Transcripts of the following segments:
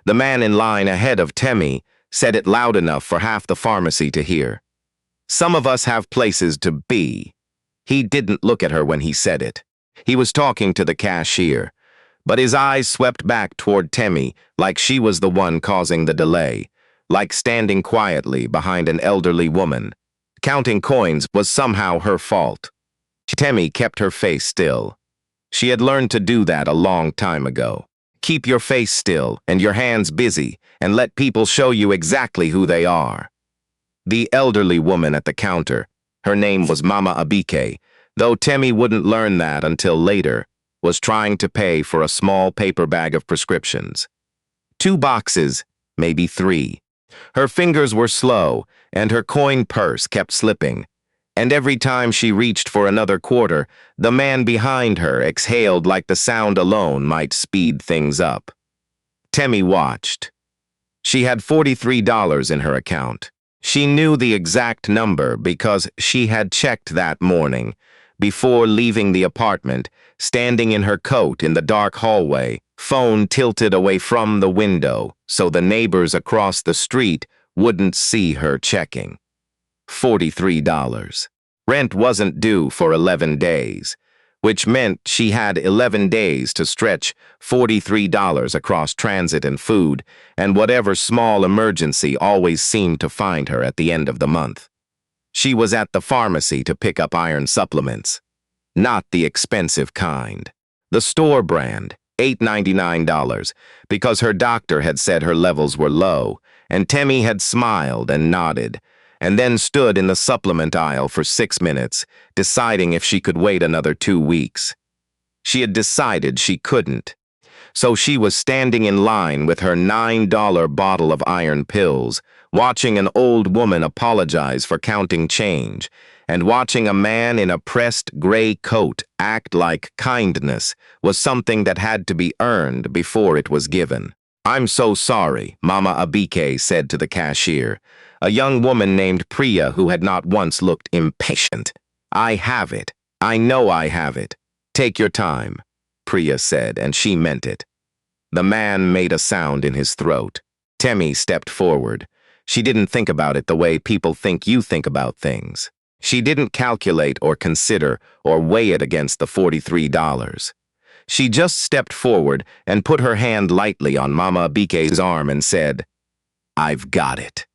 The man in line ahead of Temi said it loud enough for half the pharmacy to hear. Some of us have places to be. He didn't look at her when he said it. He was talking to the cashier, but his eyes swept back toward Temi like she was the one causing the delay, like standing quietly behind an elderly woman. Counting coins was somehow her fault. Temi kept her face still. She had learned to do that a long time ago. Keep your face still and your hands busy and let people show you exactly who they are. The elderly woman at the counter, her name was Mama Abike, though Temi wouldn't learn that until later, was trying to pay for a small paper bag of prescriptions. 2 boxes, maybe 3. Her fingers were slow and her coin purse kept slipping, and every time she reached for another quarter, the man behind her exhaled like the sound alone might speed things up. Temi watched. She had $43 in her account. She knew the exact number because she had checked that morning, before leaving the apartment, standing in her coat in the dark hallway, phone tilted away from the window so the neighbors across the street wouldn't see her checking. $43. Rent wasn't due for 11 days, which meant she had 11 days to stretch $43 across transit and food, and whatever small emergency always seemed to find her at the end of the month. She was at the pharmacy to pick up iron supplements. Not the expensive kind. The store brand, $8.99, because her doctor had said her levels were low, and Temi had smiled and nodded, and then stood in the supplement aisle for 6 minutes, deciding if she could wait another 2 weeks. She had decided she couldn't. So she was standing in line with her $9 bottle of iron pills, watching an old woman apologize for counting change, and watching a man in a pressed gray coat act like kindness was something that had to be earned before it was given. "I'm so sorry," Mama Abike said to the cashier, a young woman named Priya who had not once looked impatient. "I have it. I know I have it. Take your time," Priya said, and she meant it. The man made a sound in his throat. Temi stepped forward. She didn't think about it the way people think you think about things. She didn't calculate or consider or weigh it against the $43. She just stepped forward and put her hand lightly on Mama Abike's arm and said, "I've got it."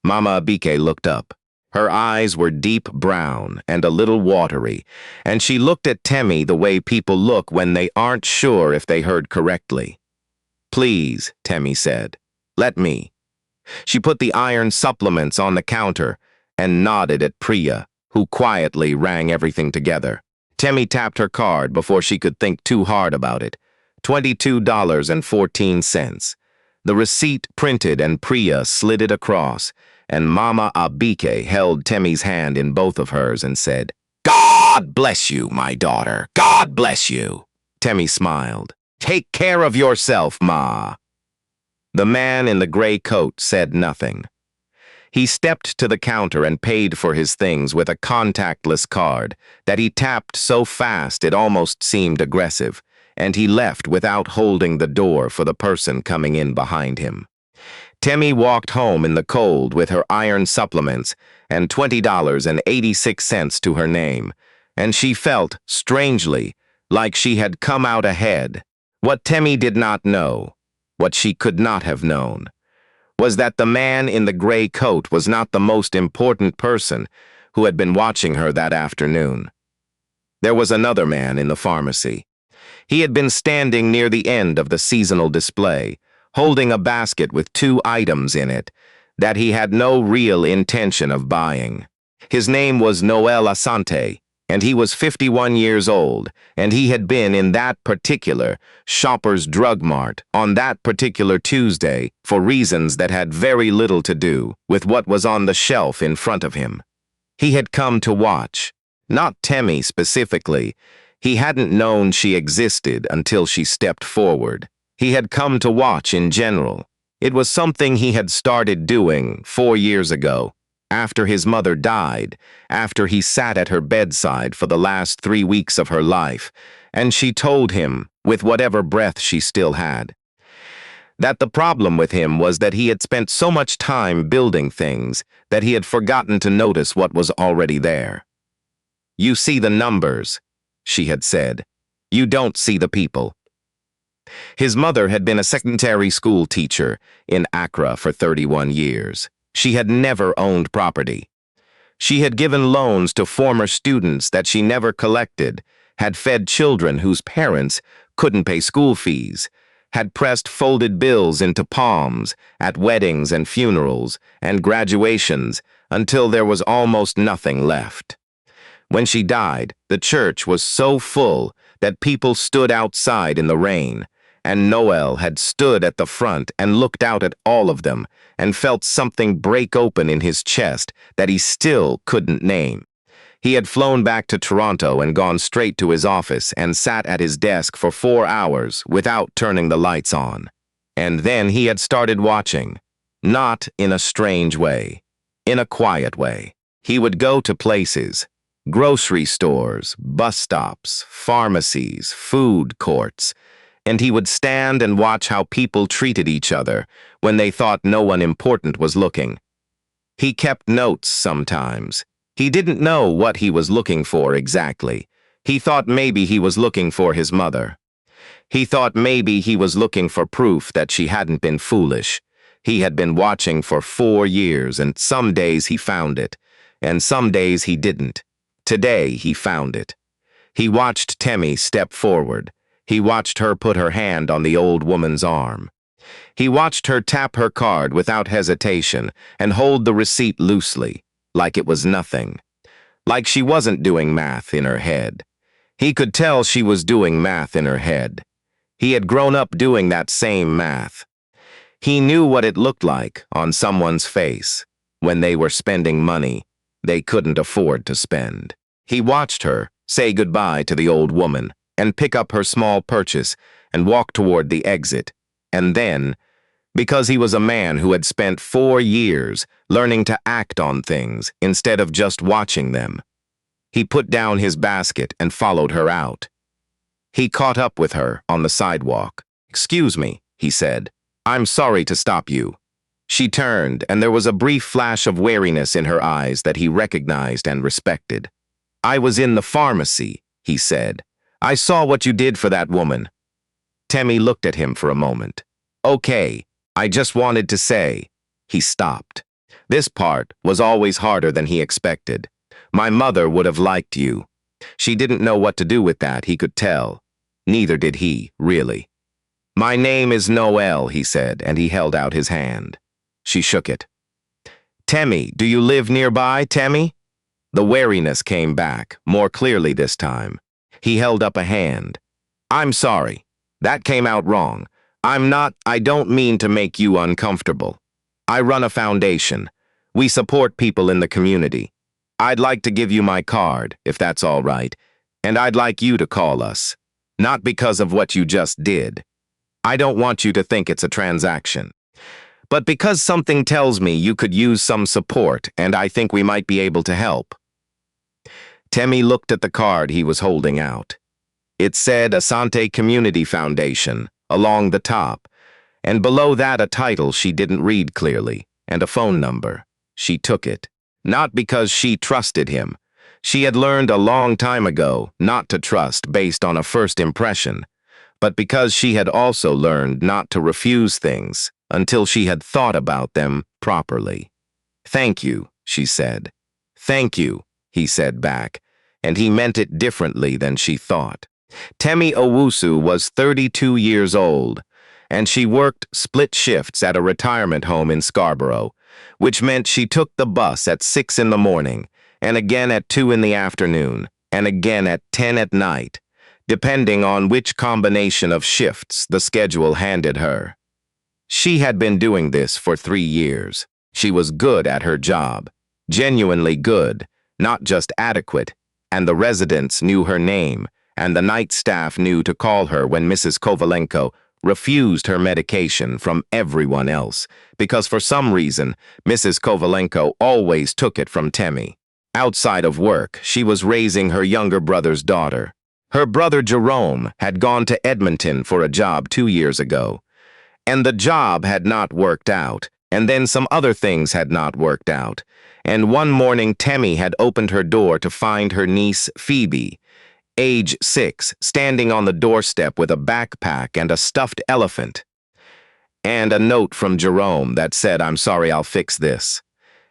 Mama Abike looked up. Her eyes were deep brown and a little watery, and she looked at Temi the way people look when they aren't sure if they heard correctly. "Please," Temi said. "Let me." She put the iron supplements on the counter and nodded at Priya, who quietly rang everything together. Temi tapped her card before she could think too hard about it. $22.14. The receipt printed and Priya slid it across, and Mama Abike held Temi's hand in both of hers and said, "God bless you, my daughter. God bless you." Temi smiled. "Take care of yourself, Ma." The man in the gray coat said nothing. He stepped to the counter and paid for his things with a contactless card that he tapped so fast it almost seemed aggressive, and he left without holding the door for the person coming in behind him. Temi walked home in the cold with her iron supplements and $20.86 to her name, and she felt, strangely, like she had come out ahead. What Temi did not know, what she could not have known, was that the man in the gray coat was not the most important person who had been watching her that afternoon. There was another man in the pharmacy. He had been standing near the end of the seasonal display, holding a basket with 2 items in it that he had no real intention of buying. His name was Noel Asante, and he was 51 years old, and he had been in that particular Shoppers Drug Mart on that particular Tuesday for reasons that had very little to do with what was on the shelf in front of him. He had come to watch, not Temi specifically. He hadn't known she existed until she stepped forward. He had come to watch in general. It was something he had started doing 4 years ago, after his mother died, after he sat at her bedside for the last 3 weeks of her life, and she told him, with whatever breath she still had, That the problem with him was that he had spent so much time building things that he had forgotten to notice what was already there. "You see the numbers," she had said. "You don't see the people." His mother had been a secondary school teacher in Accra for 31 years. She had never owned property. She had given loans to former students that she never collected, had fed children whose parents couldn't pay school fees, had pressed folded bills into palms at weddings and funerals and graduations until there was almost nothing left. When she died, the church was so full that people stood outside in the rain, and Noel had stood at the front and looked out at all of them and felt something break open in his chest that he still couldn't name. He had flown back to Toronto and gone straight to his office and sat at his desk for 4 hours without turning the lights on. And then he had started watching, not in a strange way, in a quiet way. He would go to places, grocery stores, bus stops, pharmacies, food courts, and he would stand and watch how people treated each other when they thought no one important was looking. He kept notes sometimes. He didn't know what he was looking for exactly. He thought maybe he was looking for his mother. He thought maybe he was looking for proof that she hadn't been foolish. He had been watching for 4 years, and some days he found it, and some days he didn't. Today he found it. He watched Temi step forward. He watched her put her hand on the old woman's arm. He watched her tap her card without hesitation and hold the receipt loosely, like it was nothing. Like she wasn't doing math in her head. He could tell she was doing math in her head. He had grown up doing that same math. He knew what it looked like on someone's face when they were spending money they couldn't afford to spend. He watched her say goodbye to the old woman and pick up her small purchase and walk toward the exit. And then, because he was a man who had spent 4 years learning to act on things instead of just watching them, he put down his basket and followed her out. He caught up with her on the sidewalk. "Excuse me," he said. "I'm sorry to stop you." She turned, and there was a brief flash of wariness in her eyes that he recognized and respected. "I was in the pharmacy," he said. "I saw what you did for that woman." Temi looked at him for a moment. "Okay, I just wanted to say." He stopped. This part was always harder than he expected. "My mother would have liked you." She didn't know what to do with that, he could tell. Neither did he, really. "My name is Noel," he said, and he held out his hand. She shook it. "Temi, do you live nearby, Temi?" The wariness came back, more clearly this time. He held up a hand. "I'm sorry. That came out wrong. I don't mean to make you uncomfortable. I run a foundation. We support people in the community. I'd like to give you my card, if that's all right, and I'd like you to call us. Not because of what you just did. I don't want you to think it's a transaction. But because something tells me you could use some support, and I think we might be able to help." Temi looked at the card he was holding out. It said Asante Community Foundation along the top, and below that a title she didn't read clearly, and a phone number. She took it. Not because she trusted him. She had learned a long time ago not to trust based on a first impression, but because she had also learned not to refuse things until she had thought about them properly. "Thank you," she said. "Thank you," he said back, and he meant it differently than she thought. Temi Owusu was 32 years old, and she worked split shifts at a retirement home in Scarborough, which meant she took the bus at 6 in the morning, and again at 2 in the afternoon, and again at 10 at night, depending on which combination of shifts the schedule handed her. She had been doing this for 3 years. She was good at her job, genuinely good, not just adequate, and the residents knew her name, and the night staff knew to call her when Mrs. Kovalenko refused her medication from everyone else, because for some reason, Mrs. Kovalenko always took it from Temi. Outside of work, she was raising her younger brother's daughter. Her brother Jerome had gone to Edmonton for a job 2 years ago, And the job had not worked out, and then some other things had not worked out. And one morning Temi had opened her door to find her niece Phoebe, age 6, standing on the doorstep with a backpack and a stuffed elephant. And a note from Jerome that said, "I'm sorry, I'll fix this,"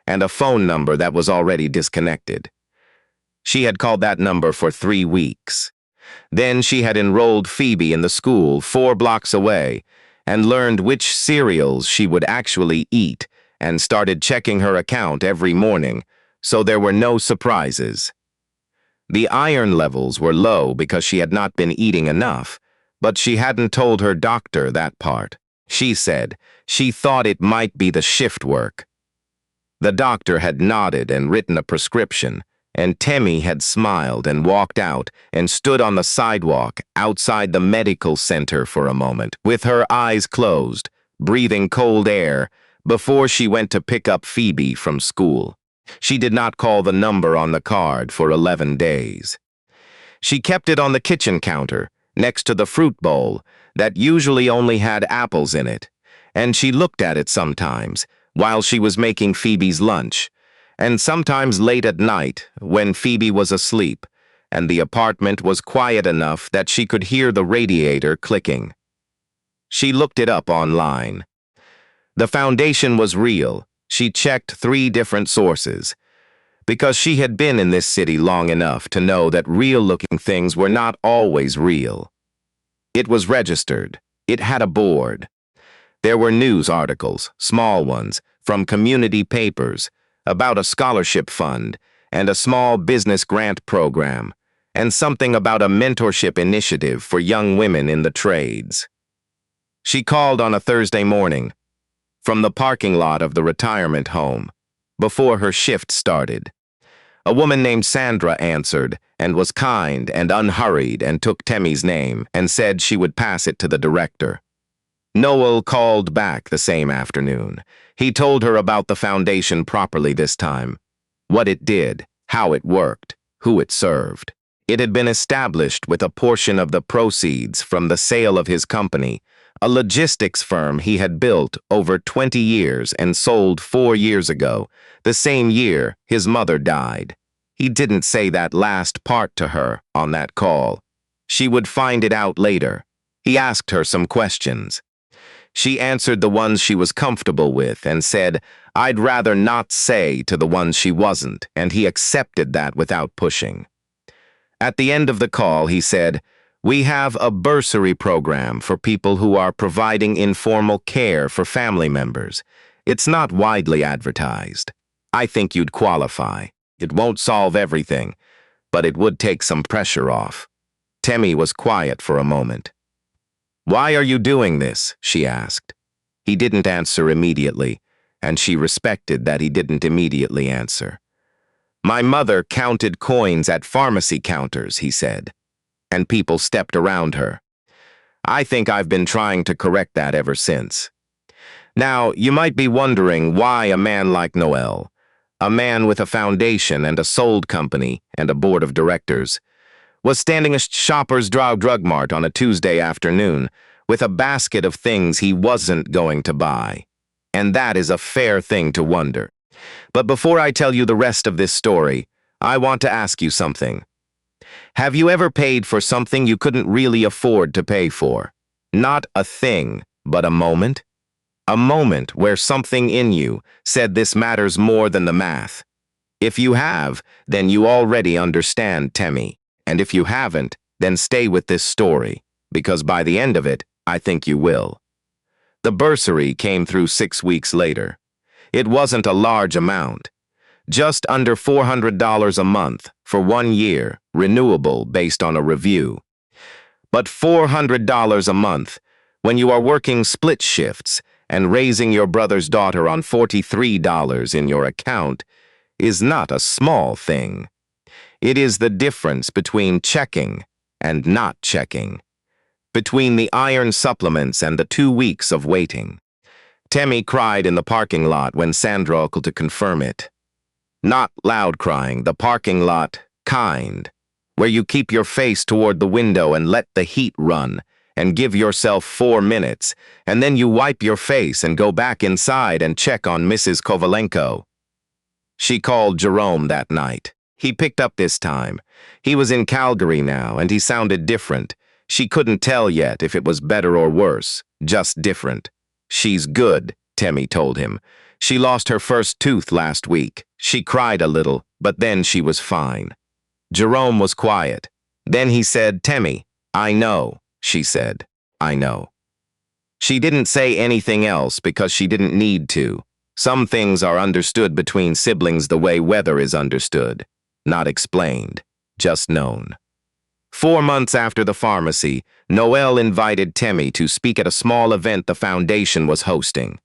and a phone number that was already disconnected. She had called that number for 3 weeks. Then she had enrolled Phoebe in the school 4 blocks away and learned which cereals she would actually eat and started checking her account every morning, so there were no surprises. The iron levels were low because she had not been eating enough, but she hadn't told her doctor that part. She said she thought it might be the shift work. The doctor had nodded and written a prescription, and Temi had smiled and walked out and stood on the sidewalk outside the medical center for a moment, with her eyes closed, breathing cold air, before she went to pick up Phoebe from school. She did not call the number on the card for 11 days. She kept it on the kitchen counter, next to the fruit bowl, that usually only had apples in it, and she looked at it sometimes, while she was making Phoebe's lunch, and sometimes late at night, when Phoebe was asleep, and the apartment was quiet enough that she could hear the radiator clicking. She looked it up online. The foundation was real. She checked 3 different sources, because she had been in this city long enough to know that real-looking things were not always real. It was registered. It had a board. There were news articles, small ones, from community papers, about a scholarship fund and a small business grant program, and something about a mentorship initiative for young women in the trades. She called on a Thursday morning, from the parking lot of the retirement home, before her shift started. A woman named Sandra answered and was kind and unhurried and took Temi's name and said she would pass it to the director. Noel called back the same afternoon. He told her about the foundation properly this time, what it did, how it worked, who it served. It had been established with a portion of the proceeds from the sale of his company, a logistics firm he had built over 20 years and sold 4 years ago, the same year his mother died. He didn't say that last part to her on that call. She would find it out later. He asked her some questions. She answered the ones she was comfortable with and said, "I'd rather not say to the ones she wasn't," and he accepted that without pushing. At the end of the call, he said, "We have a bursary program for people who are providing informal care for family members. It's not widely advertised. I think you'd qualify. It won't solve everything, but it would take some pressure off." Temi was quiet for a moment. "Why are you doing this?" she asked. He didn't answer immediately, and she respected that he didn't immediately answer. "My mother counted coins at pharmacy counters," he said, and people stepped around her. "I think I've been trying to correct that ever since." Now, you might be wondering why a man like Noel, a man with a foundation and a sold company and a board of directors, was standing at Shoppers Drug Mart on a Tuesday afternoon with a basket of things he wasn't going to buy. And that is a fair thing to wonder. But before I tell you the rest of this story, I want to ask you something. Have you ever paid for something you couldn't really afford to pay for? Not a thing, but a moment? A moment where something in you said this matters more than the math. If you have, then you already understand Temi. And if you haven't, then stay with this story, because by the end of it, I think you will. The bursary came through 6 weeks later. It wasn't a large amount. Just under $400 a month for 1 year, renewable based on a review. But $400 a month, when you are working split shifts and raising your brother's daughter on $43 in your account, is not a small thing. It is the difference between checking and not checking, between the iron supplements and the 2 weeks of waiting. Temi cried in the parking lot when Sandra called to confirm it. Not loud crying, the parking lot kind, where you keep your face toward the window and let the heat run, and give yourself 4 minutes, and then you wipe your face and go back inside and check on Mrs. Kovalenko. She called Jerome that night. He picked up this time. He was in Calgary now, and he sounded different. She couldn't tell yet if it was better or worse, just different. "She's good," Temi told him. "She lost her first tooth last week. She cried a little, but then she was fine." Jerome was quiet. Then he said, "Temi, I know," she said. "I know." She didn't say anything else because she didn't need to. Some things are understood between siblings the way weather is understood. Not explained, just known. 4 months after the pharmacy, Noel invited Temi to speak at a small event the foundation was hosting.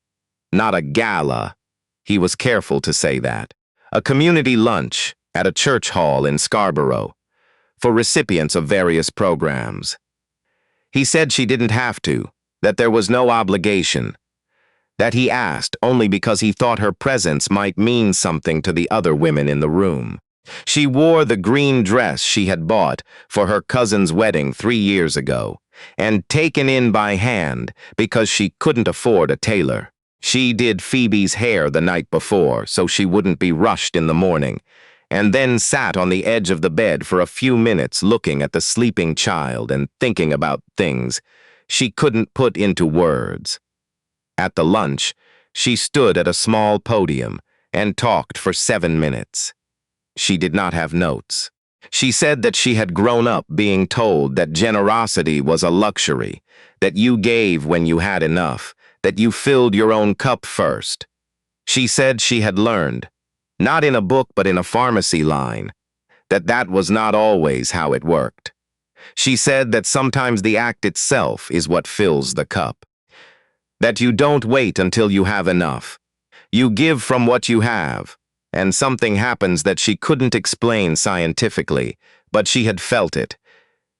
Not a gala. He was careful to say that. A community lunch at a church hall in Scarborough for recipients of various programs. He said she didn't have to, that there was no obligation, that he asked only because he thought her presence might mean something to the other women in the room. She wore the green dress she had bought for her cousin's wedding 3 years ago, and taken in by hand because she couldn't afford a tailor. She did Phoebe's hair the night before so she wouldn't be rushed in the morning, and then sat on the edge of the bed for a few minutes looking at the sleeping child and thinking about things she couldn't put into words. At the lunch, she stood at a small podium and talked for 7 minutes. She did not have notes. She said that she had grown up being told that generosity was a luxury, that you gave when you had enough, that you filled your own cup first. She said she had learned, not in a book but in a pharmacy line, that that was not always how it worked. She said that sometimes the act itself is what fills the cup. That you don't wait until you have enough. You give from what you have. And something happens that she couldn't explain scientifically, but she had felt it.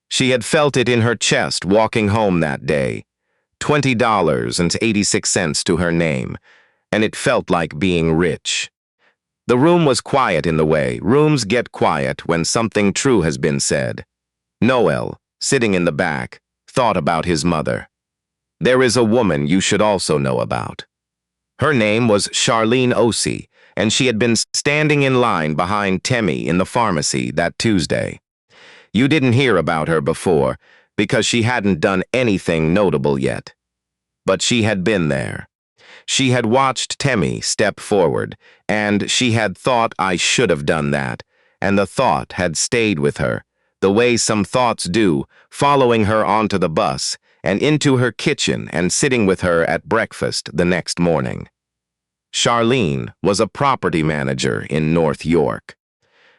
She had felt it in her chest walking home that day. $20.86 to her name, and it felt like being rich. The room was quiet in the way rooms get quiet when something true has been said. Noel, sitting in the back, thought about his mother. There is a woman you should also know about. Her name was Charlene Osei, and she had been standing in line behind Temi in the pharmacy that Tuesday. You didn't hear about her before because she hadn't done anything notable yet. But she had been there. She had watched Temi step forward, and she had thought, "I should have done that," and the thought had stayed with her, the way some thoughts do, following her onto the bus and into her kitchen and sitting with her at breakfast the next morning. Charlene was a property manager in North York.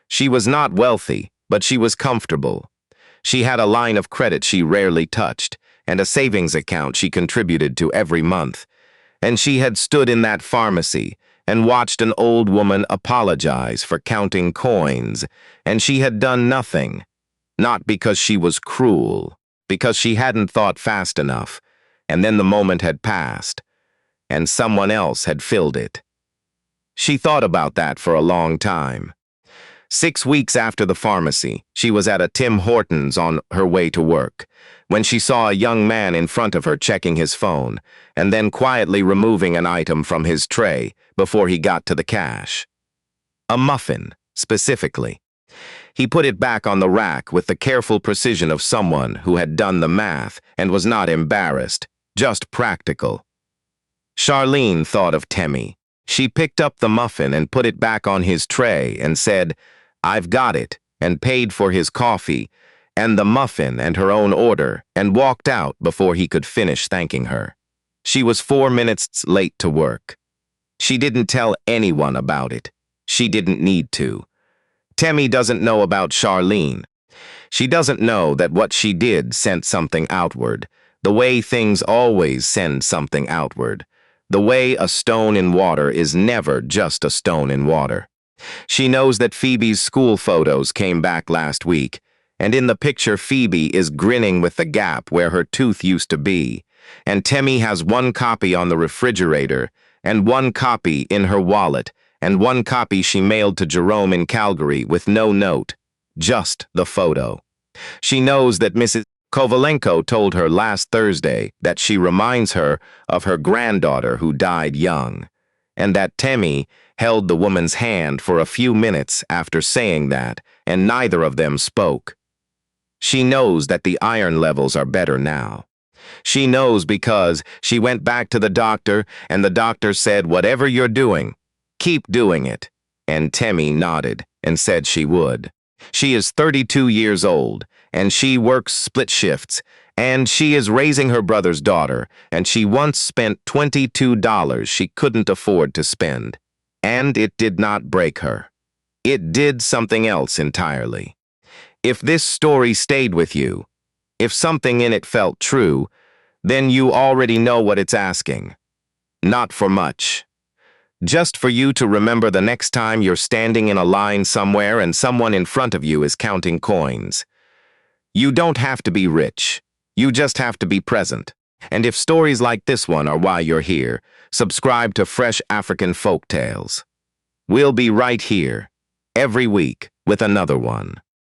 She was not wealthy, but she was comfortable. She had a line of credit she rarely touched, and a savings account she contributed to every month. And she had stood in that pharmacy and watched an old woman apologize for counting coins, and she had done nothing. Not because she was cruel, because she hadn't thought fast enough, and then the moment had passed, and someone else had filled it. She thought about that for a long time. 6 weeks after the pharmacy, she was at a Tim Hortons on her way to work, when she saw a young man in front of her checking his phone, and then quietly removing an item from his tray before he got to the cash. A muffin, specifically. He put it back on the rack with the careful precision of someone who had done the math and was not embarrassed, just practical. Charlene thought of Temi. She picked up the muffin and put it back on his tray and said, "I've got it," and paid for his coffee and the muffin and her own order and walked out before he could finish thanking her. She was 4 minutes late to work. She didn't tell anyone about it. She didn't need to. Temi doesn't know about Charlene. She doesn't know that what she did sent something outward, the way things always send something outward. The way a stone in water is never just a stone in water. She knows that Phoebe's school photos came back last week, and in the picture Phoebe is grinning with the gap where her tooth used to be, and Temi has 1 copy on the refrigerator, and 1 copy in her wallet, and 1 copy she mailed to Jerome in Calgary with no note, just the photo. She knows that Mrs. Kovalenko told her last Thursday that she reminds her of her granddaughter who died young, and that Temi held the woman's hand for a few minutes after saying that, and neither of them spoke. She knows that the iron levels are better now. She knows because she went back to the doctor, and the doctor said, "Whatever you're doing, keep doing it." And Temi nodded and said she would. She is 32 years old, and she works split shifts, and she is raising her brother's daughter, and she once spent $22 she couldn't afford to spend. And it did not break her. It did something else entirely. If this story stayed with you, if something in it felt true, then you already know what it's asking. Not for much. Just for you to remember the next time you're standing in a line somewhere and someone in front of you is counting coins. You don't have to be rich. You just have to be present. And if stories like this one are why you're here, subscribe to Fresh African Folk Tales. We'll be right here, every week, with another one.